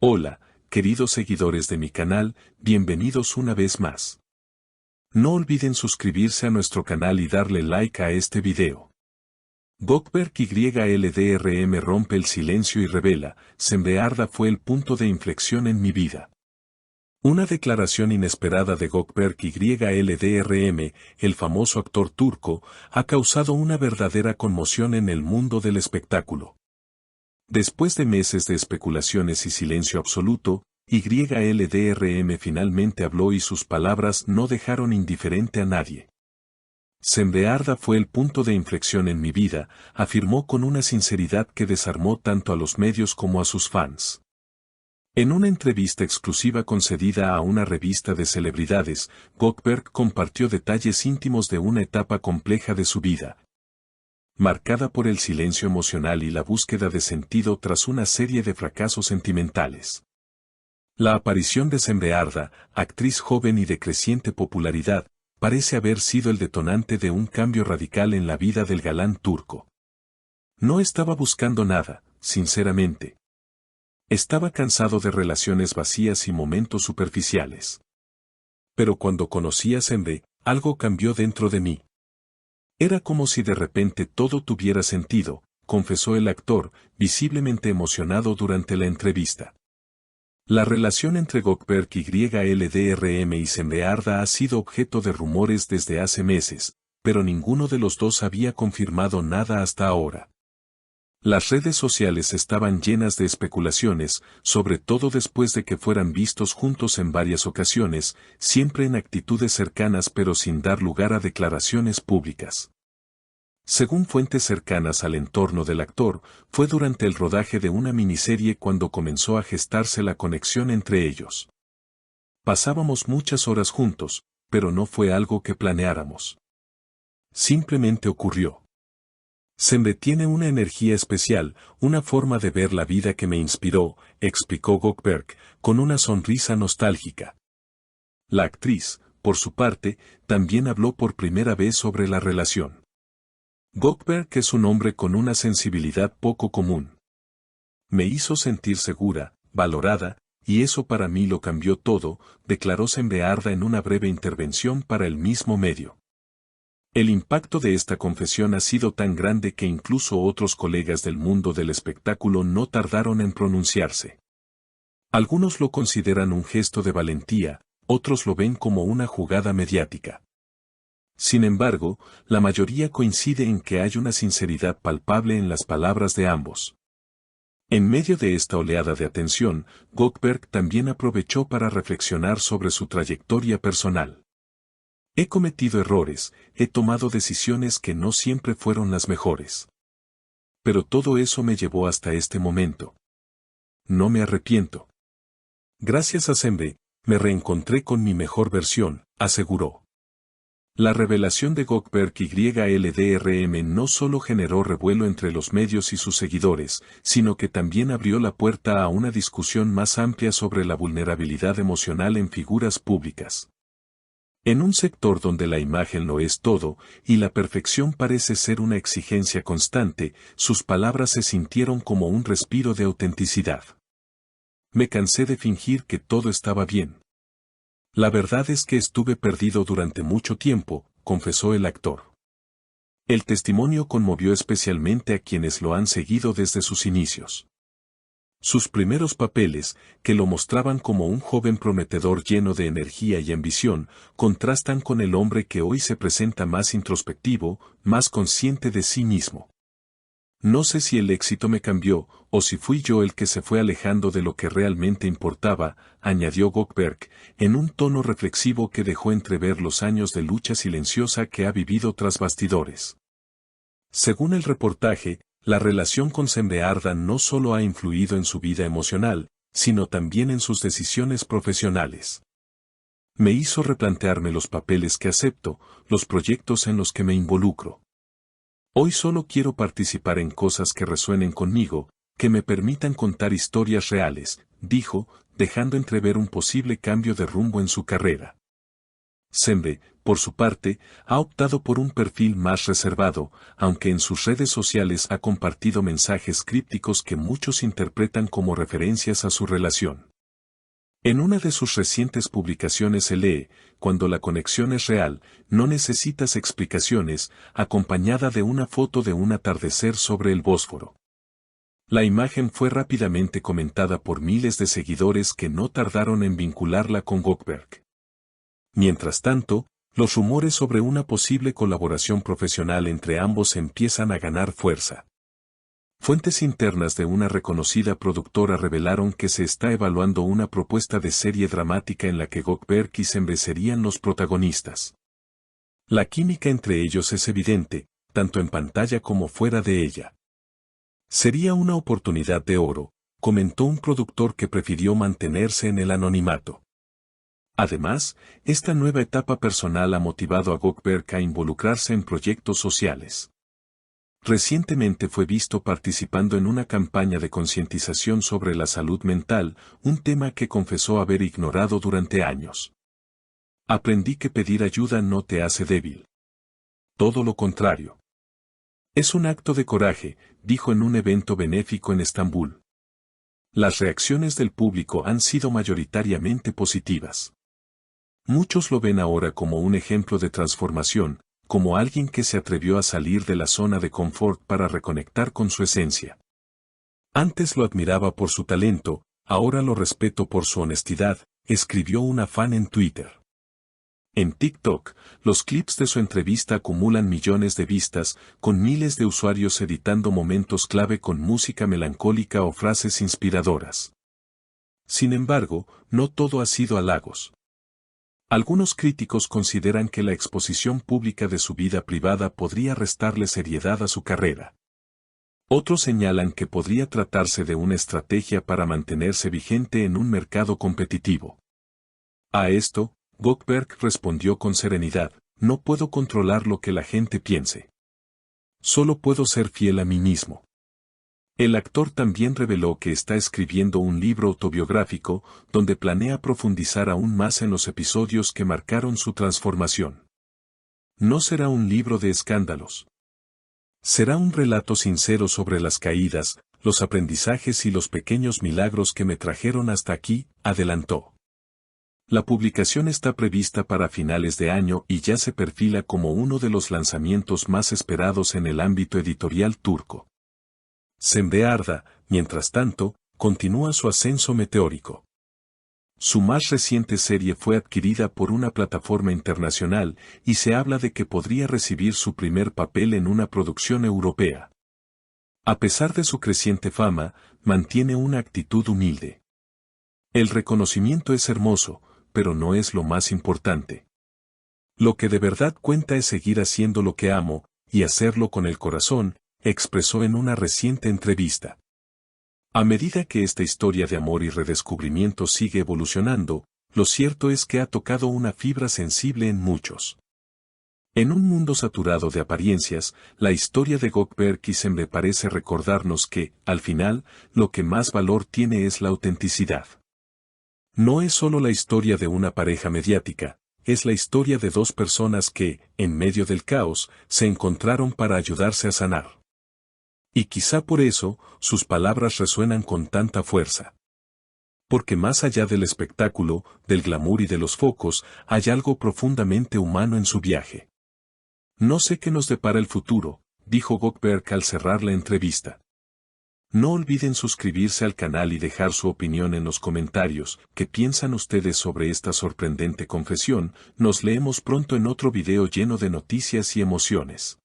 Hola, queridos seguidores de mi canal, bienvenidos una vez más. No olviden suscribirse a nuestro canal y darle like a este video. Gökberk YLDRM rompe el silencio y revela, Sembearda fue el punto de inflexión en mi vida. Una declaración inesperada de Gökberk YLDRM, el famoso actor turco, ha causado una verdadera conmoción en el mundo del espectáculo. Después de meses de especulaciones y silencio absoluto, YLDRM finalmente habló y sus palabras no dejaron indiferente a nadie. Sembearda fue el punto de inflexión en mi vida, afirmó con una sinceridad que desarmó tanto a los medios como a sus fans. En una entrevista exclusiva concedida a una revista de celebridades, Gökberk compartió detalles íntimos de una etapa compleja de su vida, marcada por el silencio emocional y la búsqueda de sentido tras una serie de fracasos sentimentales. La aparición de Sembearda, actriz joven y de creciente popularidad, parece haber sido el detonante de un cambio radical en la vida del galán turco. No estaba buscando nada, sinceramente. Estaba cansado de relaciones vacías y momentos superficiales. Pero cuando conocí a Sembe, algo cambió dentro de mí. Era como si de repente todo tuviera sentido, confesó el actor, visiblemente emocionado durante la entrevista. La relación entre Gökberk YLDRM y Sembearda ha sido objeto de rumores desde hace meses, pero ninguno de los dos había confirmado nada hasta ahora. Las redes sociales estaban llenas de especulaciones, sobre todo después de que fueran vistos juntos en varias ocasiones, siempre en actitudes cercanas pero sin dar lugar a declaraciones públicas. Según fuentes cercanas al entorno del actor, fue durante el rodaje de una miniserie cuando comenzó a gestarse la conexión entre ellos. Pasábamos muchas horas juntos, pero no fue algo que planeáramos. Simplemente ocurrió. Sembe tiene una energía especial, una forma de ver la vida que me inspiró, explicó Gökberk, con una sonrisa nostálgica. La actriz, por su parte, también habló por primera vez sobre la relación. Gökberk es un hombre con una sensibilidad poco común. Me hizo sentir segura, valorada, y eso para mí lo cambió todo, declaró Sembearda en una breve intervención para el mismo medio. El impacto de esta confesión ha sido tan grande que incluso otros colegas del mundo del espectáculo no tardaron en pronunciarse. Algunos lo consideran un gesto de valentía, otros lo ven como una jugada mediática. Sin embargo, la mayoría coincide en que hay una sinceridad palpable en las palabras de ambos. En medio de esta oleada de atención, Gökberk también aprovechó para reflexionar sobre su trayectoria personal. He cometido errores, he tomado decisiones que no siempre fueron las mejores. Pero todo eso me llevó hasta este momento. No me arrepiento. Gracias a Sembe, me reencontré con mi mejor versión, aseguró. La revelación de Gökberk YLDRM no solo generó revuelo entre los medios y sus seguidores, sino que también abrió la puerta a una discusión más amplia sobre la vulnerabilidad emocional en figuras públicas. En un sector donde la imagen lo es todo, y la perfección parece ser una exigencia constante, sus palabras se sintieron como un respiro de autenticidad. Me cansé de fingir que todo estaba bien. La verdad es que estuve perdido durante mucho tiempo, confesó el actor. El testimonio conmovió especialmente a quienes lo han seguido desde sus inicios. Sus primeros papeles, que lo mostraban como un joven prometedor lleno de energía y ambición, contrastan con el hombre que hoy se presenta más introspectivo, más consciente de sí mismo. No sé si el éxito me cambió, o si fui yo el que se fue alejando de lo que realmente importaba, añadió Gökberk, en un tono reflexivo que dejó entrever los años de lucha silenciosa que ha vivido tras bastidores. Según el reportaje, la relación con Sembearda no solo ha influido en su vida emocional, sino también en sus decisiones profesionales. Me hizo replantearme los papeles que acepto, los proyectos en los que me involucro. Hoy solo quiero participar en cosas que resuenen conmigo, que me permitan contar historias reales, dijo, dejando entrever un posible cambio de rumbo en su carrera. Sembe, por su parte, ha optado por un perfil más reservado, aunque en sus redes sociales ha compartido mensajes crípticos que muchos interpretan como referencias a su relación. En una de sus recientes publicaciones se lee: "Cuando la conexión es real, no necesitas explicaciones", acompañada de una foto de un atardecer sobre el Bósforo. La imagen fue rápidamente comentada por miles de seguidores que no tardaron en vincularla con Gökberk. Mientras tanto, los rumores sobre una posible colaboración profesional entre ambos empiezan a ganar fuerza. Fuentes internas de una reconocida productora revelaron que se está evaluando una propuesta de serie dramática en la que Gökberk y Sembe serían los protagonistas. La química entre ellos es evidente, tanto en pantalla como fuera de ella. Sería una oportunidad de oro, comentó un productor que prefirió mantenerse en el anonimato. Además, esta nueva etapa personal ha motivado a Gökberk a involucrarse en proyectos sociales. Recientemente fue visto participando en una campaña de concientización sobre la salud mental, un tema que confesó haber ignorado durante años. "Aprendí que pedir ayuda no te hace débil. Todo lo contrario. Es un acto de coraje", dijo en un evento benéfico en Estambul. Las reacciones del público han sido mayoritariamente positivas. Muchos lo ven ahora como un ejemplo de transformación, como alguien que se atrevió a salir de la zona de confort para reconectar con su esencia. "Antes lo admiraba por su talento, ahora lo respeto por su honestidad", escribió una fan en Twitter. En TikTok, los clips de su entrevista acumulan millones de vistas, con miles de usuarios editando momentos clave con música melancólica o frases inspiradoras. Sin embargo, no todo ha sido halagos. Algunos críticos consideran que la exposición pública de su vida privada podría restarle seriedad a su carrera. Otros señalan que podría tratarse de una estrategia para mantenerse vigente en un mercado competitivo. A esto, Gökberk respondió con serenidad: "No puedo controlar lo que la gente piense. Solo puedo ser fiel a mí mismo". El actor también reveló que está escribiendo un libro autobiográfico, donde planea profundizar aún más en los episodios que marcaron su transformación. No será un libro de escándalos. Será un relato sincero sobre las caídas, los aprendizajes y los pequeños milagros que me trajeron hasta aquí, adelantó. La publicación está prevista para finales de año y ya se perfila como uno de los lanzamientos más esperados en el ámbito editorial turco. Sembe Arda, mientras tanto, continúa su ascenso meteórico. Su más reciente serie fue adquirida por una plataforma internacional y se habla de que podría recibir su primer papel en una producción europea. A pesar de su creciente fama, mantiene una actitud humilde. "El reconocimiento es hermoso, pero no es lo más importante. Lo que de verdad cuenta es seguir haciendo lo que amo, y hacerlo con el corazón", expresó en una reciente entrevista. A medida que esta historia de amor y redescubrimiento sigue evolucionando, lo cierto es que ha tocado una fibra sensible en muchos. En un mundo saturado de apariencias, la historia de Gökberk y Sembe parece recordarnos que, al final, lo que más valor tiene es la autenticidad. No es solo la historia de una pareja mediática, es la historia de dos personas que, en medio del caos, se encontraron para ayudarse a sanar. Y quizá por eso, sus palabras resuenan con tanta fuerza. Porque más allá del espectáculo, del glamour y de los focos, hay algo profundamente humano en su viaje. "No sé qué nos depara el futuro", dijo Gökberk al cerrar la entrevista. No olviden suscribirse al canal y dejar su opinión en los comentarios. ¿Qué piensan ustedes sobre esta sorprendente confesión? Nos leemos pronto en otro video lleno de noticias y emociones.